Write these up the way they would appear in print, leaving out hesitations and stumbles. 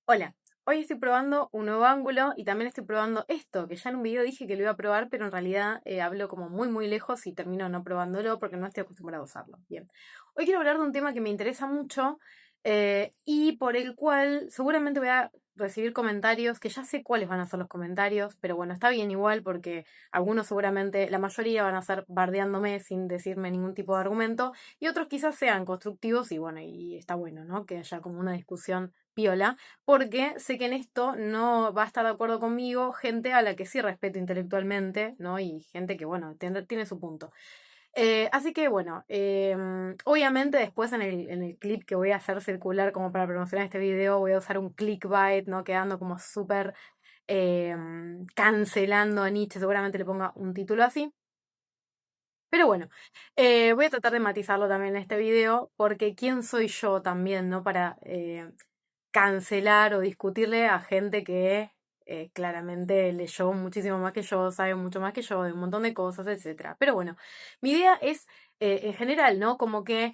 Hola, hoy estoy probando un nuevo ángulo y también estoy probando esto, que ya en un video dije que lo iba a probar, pero en realidad hablo como muy lejos y termino no probándolo porque no estoy acostumbrada a usarlo. Bien, hoy quiero hablar de un tema que me interesa mucho y por el cual seguramente voy a recibir comentarios, que ya sé cuáles van a ser los comentarios, pero bueno, está bien igual porque algunos seguramente, la mayoría van a ser bardeándome sin decirme ningún tipo de argumento y otros quizás sean constructivos y bueno, y está bueno, ¿no? Que haya como una discusión piola porque sé que en esto no va a estar de acuerdo conmigo gente a la que sí respeto intelectualmente, ¿no? Y gente que, bueno, tiene su punto. Así que, bueno, obviamente después en el clip que voy a hacer circular como para promocionar este video, voy a usar un clickbait, ¿no? Quedando como súper cancelando a Nietzsche, seguramente le ponga un título así. Pero bueno, voy a tratar de matizarlo también en este video, porque ¿quién soy yo también, no? Para cancelar o discutirle a gente que claramente leyó muchísimo más que yo, sabe mucho más que yo de un montón de cosas, etcétera. Pero bueno, mi idea es, en general, ¿no? Como que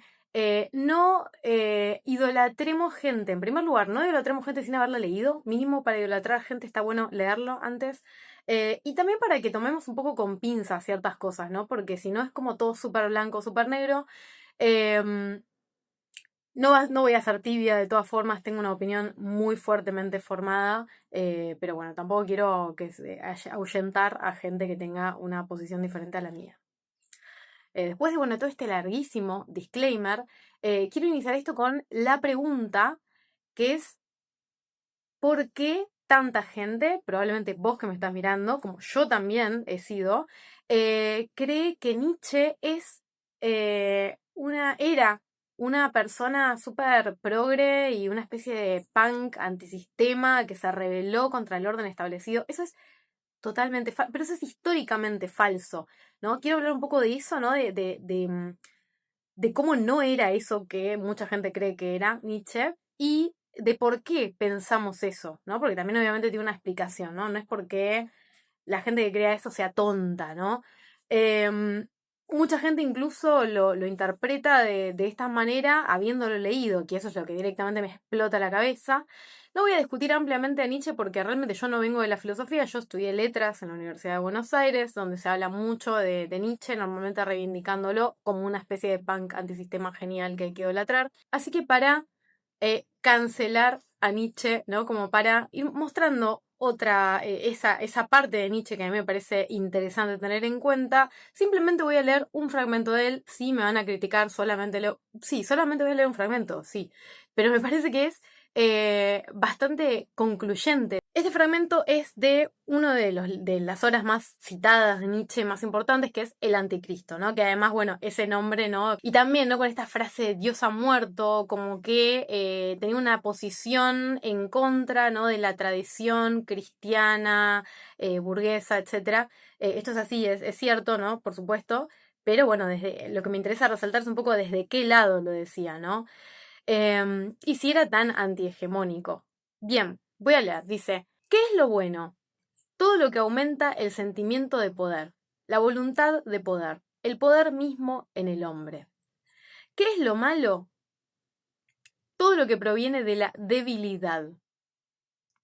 no idolatremos gente. En primer lugar, no idolatremos gente sin haberla leído. Mínimo para idolatrar gente está bueno leerlo antes. Y también para que tomemos un poco con pinzas ciertas cosas, ¿no? Porque si no es como todo súper blanco, súper negro. em, no voy a ser tibia, de todas formas, tengo una opinión muy fuertemente formada, pero bueno, tampoco quiero ahuyentar a gente que tenga una posición diferente a la mía. Después de bueno, todo este larguísimo disclaimer, quiero iniciar esto con la pregunta que es ¿por qué tanta gente, probablemente vos que me estás mirando, como yo también he sido, cree que Nietzsche era una persona súper progre y una especie de punk antisistema que se rebeló contra el orden establecido? Eso es totalmente falso, pero eso es históricamente falso, ¿no? Quiero hablar un poco de eso, ¿no? De cómo no era eso que mucha gente cree que era Nietzsche y de por qué pensamos eso, ¿no? Porque también obviamente tiene una explicación, ¿no? No es porque la gente que crea eso sea tonta, ¿no? Eh, Mucha gente incluso lo interpreta de esta manera habiéndolo leído, que eso es lo que directamente me explota la cabeza. No voy a discutir ampliamente a Nietzsche porque realmente yo no vengo de la filosofía, yo estudié letras en la Universidad de Buenos Aires, donde se habla mucho de Nietzsche, normalmente reivindicándolo como una especie de punk antisistema genial que hay que idolatrar. Así que para cancelar a Nietzsche, ¿no? Como para ir mostrando esa parte de Nietzsche que a mí me parece interesante tener en cuenta. Simplemente voy a leer un fragmento de él. Sí, me van a criticar, sí, solamente voy a leer un fragmento, sí. Pero me parece que es bastante concluyente. Este fragmento es de uno de las obras más citadas de Nietzsche, más importantes, que es El Anticristo, ¿no? Que además, bueno, ese nombre, ¿no? Y también, ¿no? Con esta frase de Dios ha muerto, como que tenía una posición en contra, ¿no? De la tradición cristiana, burguesa, etcétera. Esto es así, es cierto, ¿no? Por supuesto. Pero bueno, desde lo que me interesa resaltar es un poco desde qué lado lo decía, ¿no? Y si era tan antihegemónico. Bien, voy a leer. Dice, ¿qué es lo bueno? Todo lo que aumenta el sentimiento de poder, la voluntad de poder, el poder mismo en el hombre. ¿Qué es lo malo? Todo lo que proviene de la debilidad.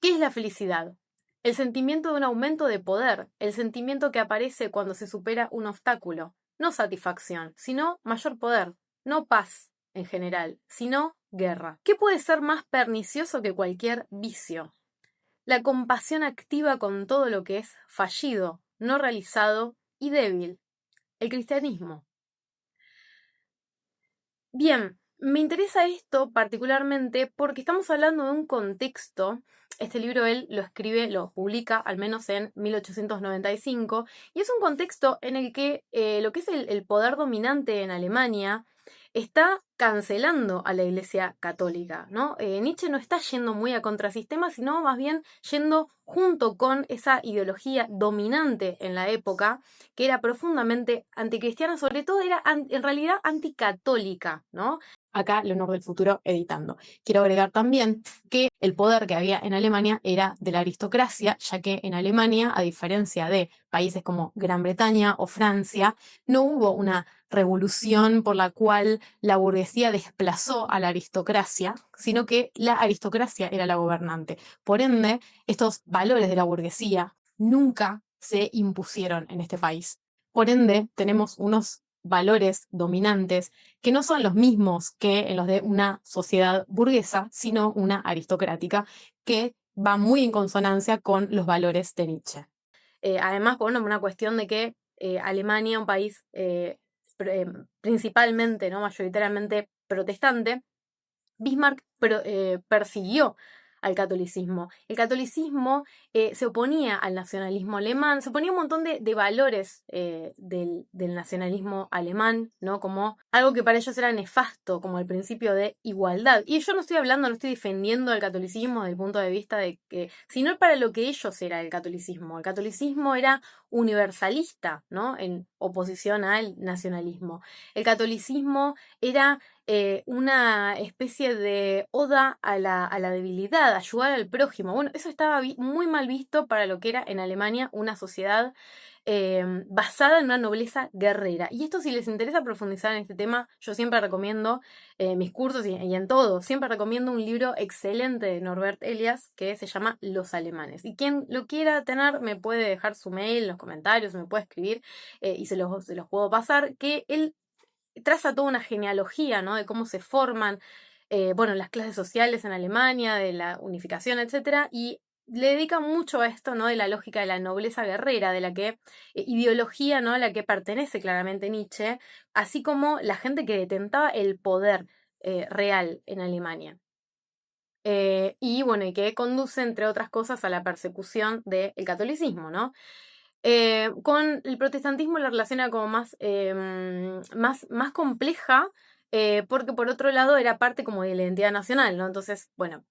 ¿Qué es la felicidad? El sentimiento de un aumento de poder, el sentimiento que aparece cuando se supera un obstáculo. No satisfacción, sino mayor poder. No paz en general, sino guerra. ¿Qué puede ser más pernicioso que cualquier vicio? La compasión activa con todo lo que es fallido, no realizado y débil. El cristianismo. Bien, me interesa esto particularmente porque estamos hablando de un contexto. Este libro él lo escribe, lo publica al menos en 1895, y es un contexto en el que lo que es el poder dominante en Alemania está cancelando a la Iglesia Católica, ¿no? Nietzsche no está yendo muy a contrasistema, sino más bien yendo junto con esa ideología dominante en la época, que era profundamente anticristiana, sobre todo era en realidad anticatólica, ¿no? Acá Leonor del Futuro editando. Quiero agregar también que el poder que había en Alemania era de la aristocracia, ya que en Alemania, a diferencia de países como Gran Bretaña o Francia, no hubo una revolución por la cual la burguesía desplazó a la aristocracia, sino que la aristocracia era la gobernante. Por ende, estos valores de la burguesía nunca se impusieron en este país. Por ende, tenemos unos valores dominantes que no son los mismos que en los de una sociedad burguesa, sino una aristocrática, que va muy en consonancia con los valores de Nietzsche. Además, por una cuestión de que Alemania, un país principalmente, ¿no? Mayoritariamente protestante, Bismarck persiguió al catolicismo. El catolicismo se oponía al nacionalismo alemán, se oponía a un montón de valores del nacionalismo alemán, ¿no? Como algo que para ellos era nefasto, como el principio de igualdad. Y yo no estoy hablando, no estoy defendiendo el catolicismo desde el punto de vista de que, sino para lo que ellos era el catolicismo. El catolicismo era universalista, ¿no? En oposición al nacionalismo. El catolicismo era una especie de oda a la debilidad, ayudar al prójimo. Bueno, eso estaba muy mal visto para lo que era en Alemania una sociedad basada en una nobleza guerrera. Y esto, si les interesa profundizar en este tema, yo siempre recomiendo mis cursos y en todo, siempre recomiendo un libro excelente de Norbert Elias que se llama Los Alemanes. Y quien lo quiera tener me puede dejar su mail en los comentarios, me puede escribir y se los puedo pasar, que él traza toda una genealogía, ¿no? De cómo se forman, bueno, las clases sociales en Alemania, de la unificación, etcétera, y le dedica mucho a esto, ¿no? De la lógica de la nobleza guerrera, de la que ideología, ¿no? A la que pertenece claramente Nietzsche, así como la gente que detentaba el poder real en Alemania. Y bueno, y que conduce, entre otras cosas, a la persecución del catolicismo, ¿no? Con el protestantismo la relaciona como más compleja, porque por otro lado era parte como de la identidad nacional, ¿no? Entonces, bueno.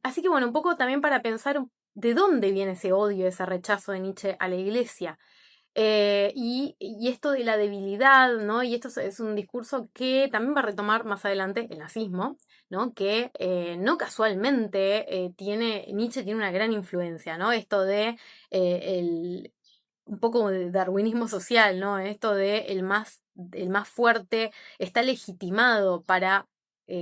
Así que bueno, un poco también para pensar de dónde viene ese odio, ese rechazo de Nietzsche a la iglesia. Y esto de la debilidad, ¿no? Y esto es un discurso que también va a retomar más adelante el nazismo, ¿no? Que no casualmente Nietzsche tiene una gran influencia, ¿no? Esto de un poco de darwinismo social, ¿no? Esto de el más fuerte está legitimado para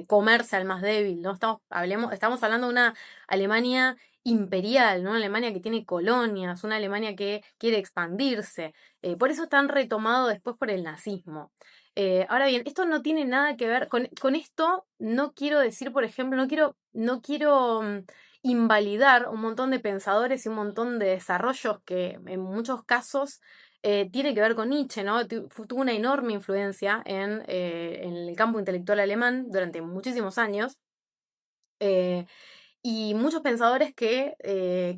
comerse al más débil, ¿no? Estamos hablando de una Alemania imperial, ¿no? Una Alemania que tiene colonias, una Alemania que quiere expandirse. Por eso están retomados después por el nazismo. Ahora bien, esto no tiene nada que ver con esto. No quiero decir, por ejemplo, no quiero invalidar un montón de pensadores y un montón de desarrollos que en muchos casos tiene que ver con Nietzsche, ¿no? Tuvo una enorme influencia en el campo intelectual alemán durante muchísimos años. Y muchos pensadores que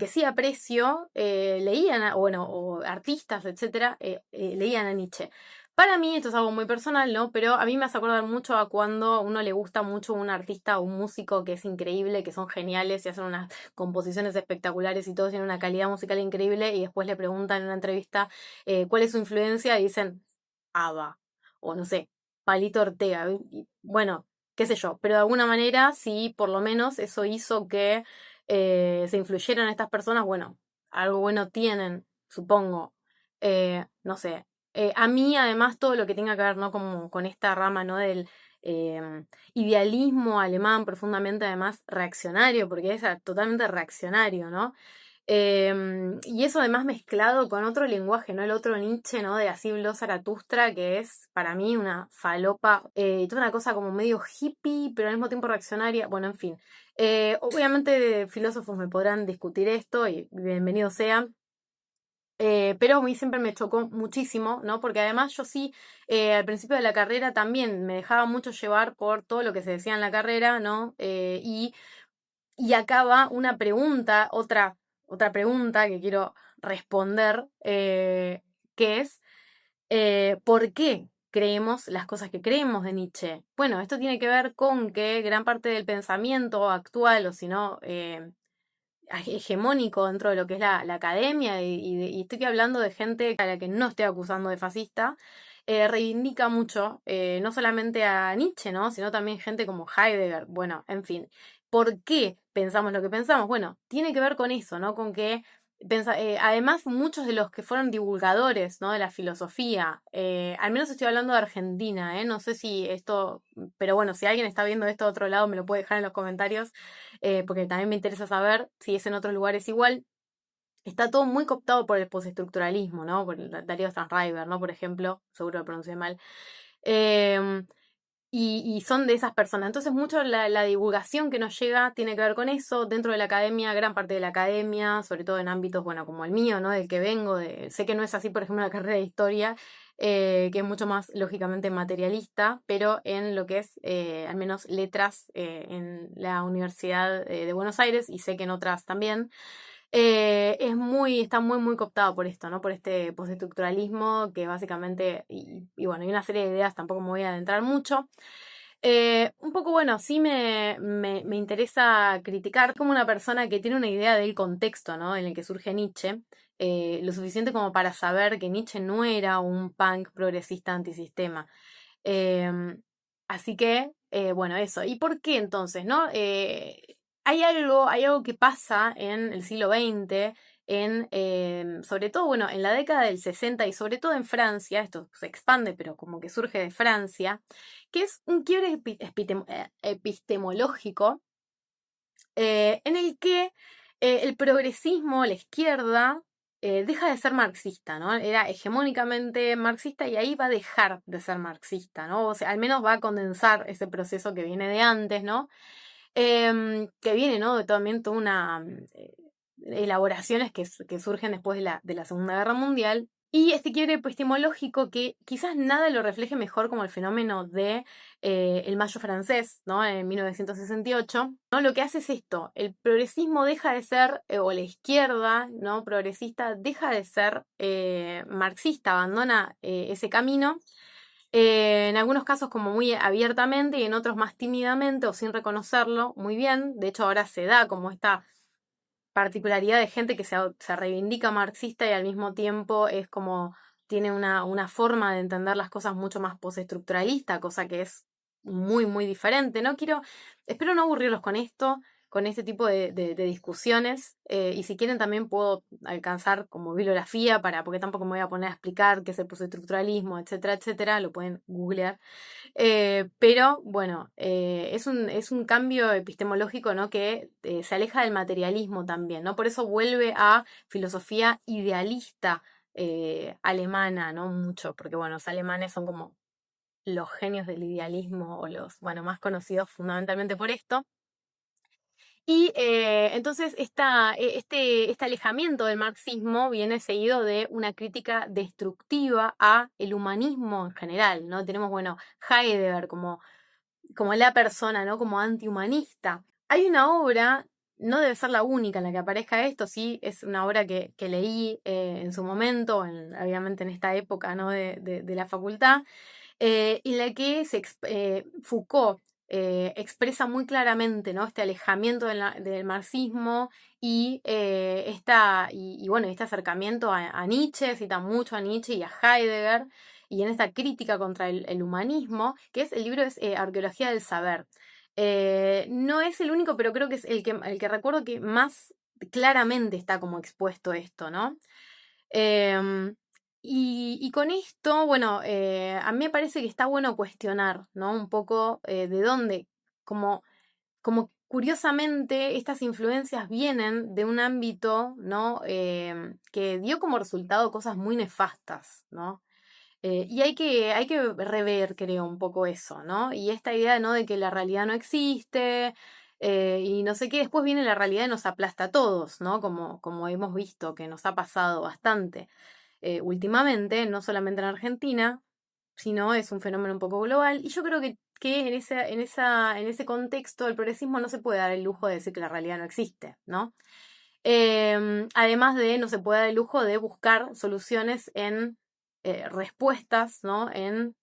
sí aprecio leían, o artistas, etcétera, leían a Nietzsche. Para mí esto es algo muy personal, ¿no? Pero a mí me hace acordar mucho a cuando a uno le gusta mucho un artista o un músico que es increíble, que son geniales y hacen unas composiciones espectaculares y todos tienen una calidad musical increíble y después le preguntan en una entrevista cuál es su influencia y dicen ABBA o no sé, Palito Ortega. Y, bueno, qué sé yo, pero de alguna manera sí, por lo menos eso hizo que se influyeran estas personas, bueno, algo bueno tienen, supongo, no sé. A mí, además, todo lo que tenga que ver, ¿no? Como con esta rama, ¿no? Del idealismo alemán profundamente, además, reaccionario, porque es totalmente reaccionario, ¿no? Y eso además mezclado con otro lenguaje, ¿no? El otro Nietzsche, ¿no? De Así habló Zaratustra, que es para mí una falopa, toda una cosa como medio hippie, pero al mismo tiempo reaccionaria. Bueno, en fin. Obviamente filósofos me podrán discutir esto y bienvenido sea. Pero a mí siempre me chocó muchísimo, ¿no? Porque además yo sí, al principio de la carrera también me dejaba mucho llevar por todo lo que se decía en la carrera, ¿no? Y acá va una pregunta, otra pregunta que quiero responder, que es, ¿por qué creemos las cosas que creemos de Nietzsche? Bueno, esto tiene que ver con que gran parte del pensamiento actual, o si no, hegemónico dentro de lo que es la academia, y estoy hablando de gente a la que no estoy acusando de fascista, reivindica mucho, no solamente a Nietzsche, ¿no? Sino también gente como Heidegger. Bueno, en fin. ¿Por qué pensamos lo que pensamos? Bueno, tiene que ver con eso, ¿no? Con que Además, muchos de los que fueron divulgadores, ¿no? De la filosofía, al menos estoy hablando de Argentina, no sé si esto, pero bueno, si alguien está viendo esto de otro lado, me lo puede dejar en los comentarios, porque también me interesa saber si es en otros lugares igual. Está todo muy cooptado por el postestructuralismo, ¿no? Por Darío Stanriver, ¿no? Por ejemplo, seguro lo pronuncié mal. Em, y son de esas personas. Entonces, mucho la divulgación que nos llega tiene que ver con eso. Dentro de la academia, gran parte de la academia, sobre todo en ámbitos, bueno, como el mío, ¿no? Del que vengo. Sé que no es así, por ejemplo, la carrera de historia, que es mucho más, lógicamente, materialista, pero en lo que es, al menos, letras en la Universidad de Buenos Aires, y sé que en otras también, está muy, muy cooptado por esto, ¿no? Por este postestructuralismo que básicamente, y bueno, hay una serie de ideas, tampoco me voy a adentrar mucho. Un poco, bueno, sí me interesa criticar como una persona que tiene una idea del contexto, ¿no? En el que surge Nietzsche, lo suficiente como para saber que Nietzsche no era un punk progresista antisistema. Em, Así que, bueno, eso. ¿Y por qué entonces, no? Hay algo que pasa en el siglo XX, sobre todo, bueno, en la década del 60 y sobre todo en Francia, esto se expande, pero como que surge de Francia, que es un quiebre epistemológico en el que el progresismo, la izquierda, deja de ser marxista, ¿no? Era hegemónicamente marxista y ahí va a dejar de ser marxista, ¿no? O sea, al menos va a condensar ese proceso que viene de antes, ¿no? Que viene, ¿no? De también toda una elaboraciones que surgen después de la Segunda Guerra Mundial. Y este quiebre epistemológico que quizás nada lo refleje mejor como el fenómeno de el Mayo francés, ¿no? En 1968, ¿no? Lo que hace es esto, el progresismo deja de ser, o la izquierda, ¿no? Progresista deja de ser marxista, abandona ese camino, en algunos casos como muy abiertamente y en otros más tímidamente o sin reconocerlo muy bien. De hecho, ahora se da como esta particularidad de gente que se reivindica marxista y al mismo tiempo es como tiene una forma de entender las cosas mucho más postestructuralista, cosa que es muy, muy diferente. Espero no aburrirlos con esto, con este tipo de discusiones, y si quieren también puedo alcanzar como bibliografía porque tampoco me voy a poner a explicar qué es el postestructuralismo, etcétera, etcétera, lo pueden googlear. Pero bueno, es un cambio epistemológico, ¿no? Que se aleja del materialismo también, ¿no? Por eso vuelve a filosofía idealista alemana, ¿no? Mucho, porque bueno, los alemanes son como los genios del idealismo o los, bueno, más conocidos fundamentalmente por esto. Y entonces este alejamiento del marxismo viene seguido de una crítica destructiva a el humanismo en general, ¿no? Tenemos, bueno, Heidegger como la persona, ¿no? Como antihumanista. Hay una obra, no debe ser la única en la que aparezca esto, sí, es una obra que leí en su momento, obviamente en esta época, ¿no? De la facultad, en la que Foucault expresa muy claramente, ¿no? Este alejamiento del marxismo y bueno, este acercamiento a Nietzsche, cita mucho a Nietzsche y a Heidegger, y en esta crítica contra el humanismo, que es el libro es Arqueología del Saber. No es el único, pero creo que es el que recuerdo que más claramente está como expuesto esto, ¿no? Em, y con esto, bueno, a mí me parece que está bueno cuestionar, ¿no? Un poco de dónde, como, como curiosamente estas influencias vienen de un ámbito, ¿no? Que dio como resultado cosas muy nefastas, ¿no? Y hay que rever, creo, un poco eso, ¿no? Y esta idea, ¿no? De que la realidad no existe y no sé qué, después viene la realidad y nos aplasta a todos, ¿no? Como hemos visto que nos ha pasado bastante últimamente, no solamente en Argentina, sino es un fenómeno un poco global. Y yo creo que en ese contexto el progresismo no se puede dar el lujo de decir que la realidad no existe, ¿no? Además de no se puede dar el lujo de buscar soluciones en respuestas, ¿no? En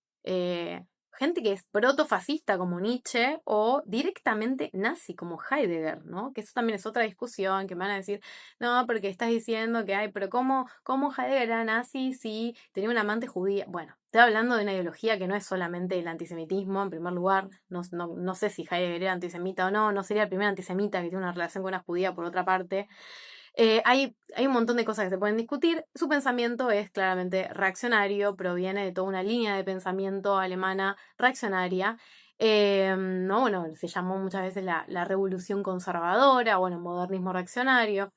gente que es protofascista como Nietzsche o directamente nazi como Heidegger, ¿no? Que eso también es otra discusión que me van a decir, no, porque estás diciendo que hay, pero ¿cómo Heidegger era nazi si tenía una amante judía? Bueno, estoy hablando de una ideología que no es solamente el antisemitismo, en primer lugar, no sé si Heidegger era antisemita o no, no sería el primer antisemita que tiene una relación con una judía por otra parte. Hay un montón de cosas que se pueden discutir. Su pensamiento es claramente reaccionario, proviene de toda una línea de pensamiento alemana reaccionaria. No, bueno, se llamó muchas veces la revolución conservadora, bueno, modernismo reaccionario,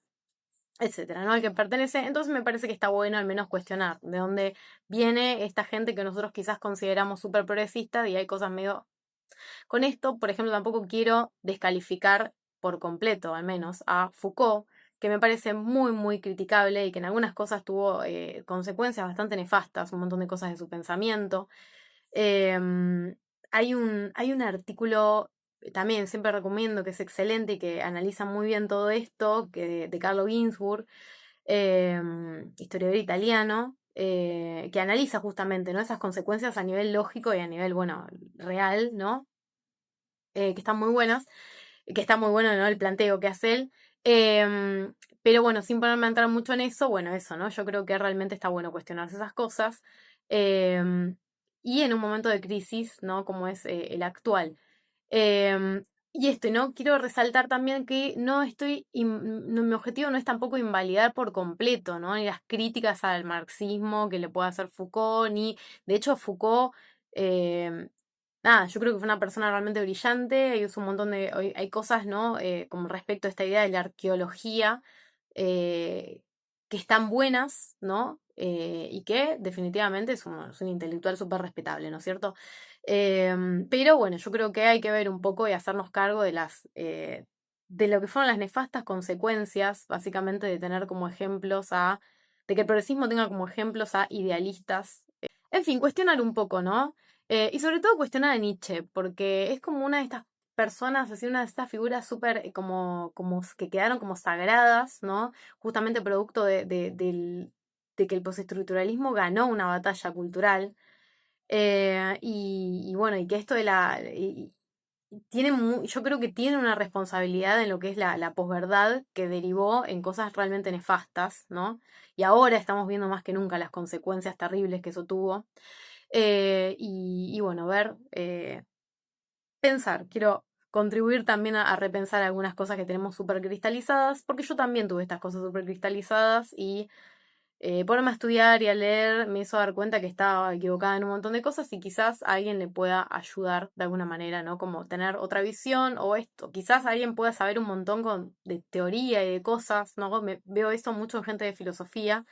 etcétera, ¿no? Al que pertenece. Entonces me parece que está bueno al menos cuestionar de dónde viene esta gente que nosotros quizás consideramos súper progresista y hay cosas medio... Con esto, por ejemplo, tampoco quiero descalificar por completo, al menos, a Foucault, que me parece muy, muy criticable y que en algunas cosas tuvo consecuencias bastante nefastas, un montón de cosas de su pensamiento. Em, hay un artículo, también siempre recomiendo, que es excelente y que analiza muy bien todo esto, de Carlo Ginzburg, historiador italiano, que analiza justamente, ¿no?, esas consecuencias a nivel lógico y a nivel, bueno, real, ¿no? Que están muy buenas, que está muy bueno, ¿no?, el planteo que hace él. Pero bueno, sin ponerme a entrar mucho en eso, bueno, eso, ¿no? Yo creo que realmente está bueno cuestionarse esas cosas. em, y en un momento de crisis, ¿no?, como es el actual. Em, y esto, ¿no? Quiero resaltar también que no estoy, mi objetivo no es tampoco invalidar por completo, ¿no?, ni las críticas al marxismo que le pueda hacer Foucault, ni, de hecho, Foucault, em, nada, yo creo que fue una persona realmente brillante y hizo un montón de, hay cosas, ¿no?, como respecto a esta idea de la arqueología, eh, que están buenas, ¿no? Y que definitivamente es un intelectual súper respetable, ¿no es cierto? Pero bueno, yo creo que hay que ver un poco y hacernos cargo de lo que fueron las nefastas consecuencias, básicamente, de tener como ejemplos de que el progresismo tenga como ejemplos a idealistas. En fin, cuestionar un poco, ¿no? Y sobre todo cuestionar a Nietzsche, porque es como una de estas personas, así, una de estas figuras súper como que quedaron como sagradas, ¿no? Justamente producto de que el postestructuralismo ganó una batalla cultural. Y bueno, y que esto de yo creo que tiene una responsabilidad en lo que es la posverdad, que derivó en cosas realmente nefastas, ¿no? Y ahora estamos viendo más que nunca las consecuencias terribles que eso tuvo. Y bueno, pensar, quiero contribuir también a repensar algunas cosas que tenemos súper cristalizadas, porque yo también tuve estas cosas súper cristalizadas y ponerme a estudiar y a leer me hizo dar cuenta que estaba equivocada en un montón de cosas y quizás a alguien le pueda ayudar de alguna manera, ¿no? Como tener otra visión o esto. Quizás alguien pueda saber un montón de teoría y de cosas, ¿no? Veo esto mucho en gente de filosofía,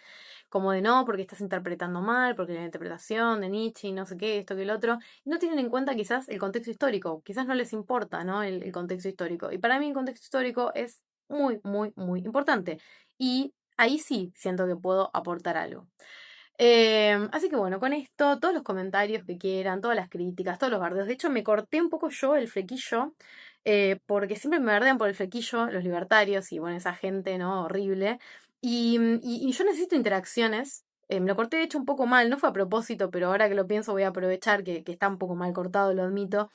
como de no, porque estás interpretando mal, porque la interpretación de Nietzsche y no sé qué, esto que el otro, y no tienen en cuenta quizás el contexto histórico, quizás no les importa, ¿no? El contexto histórico. Y para mí el contexto histórico es muy, muy, muy importante. Y ahí sí siento que puedo aportar algo. Así que bueno, con esto, todos los comentarios que quieran, todas las críticas, todos los bardeos. De hecho, me corté un poco yo el flequillo, porque siempre me bardean por el flequillo los libertarios y bueno, esa gente, ¿no? Horrible. Y yo necesito interacciones. Me lo corté de hecho un poco mal, no fue a propósito, pero ahora que lo pienso voy a aprovechar que está un poco mal cortado, lo admito.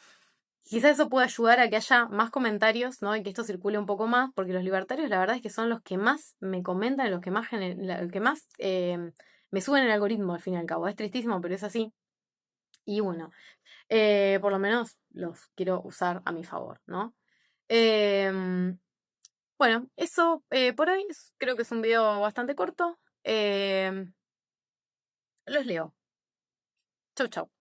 Quizás eso pueda ayudar a que haya más comentarios, ¿no? Y que esto circule un poco más, porque los libertarios la verdad es que son los que más me comentan, los que más, me suben el algoritmo al fin y al cabo. Es tristísimo, pero es así. Y bueno, por lo menos los quiero usar a mi favor, ¿no? Em, bueno, eso por hoy creo que es un video bastante corto. Los leo. Chau, chau.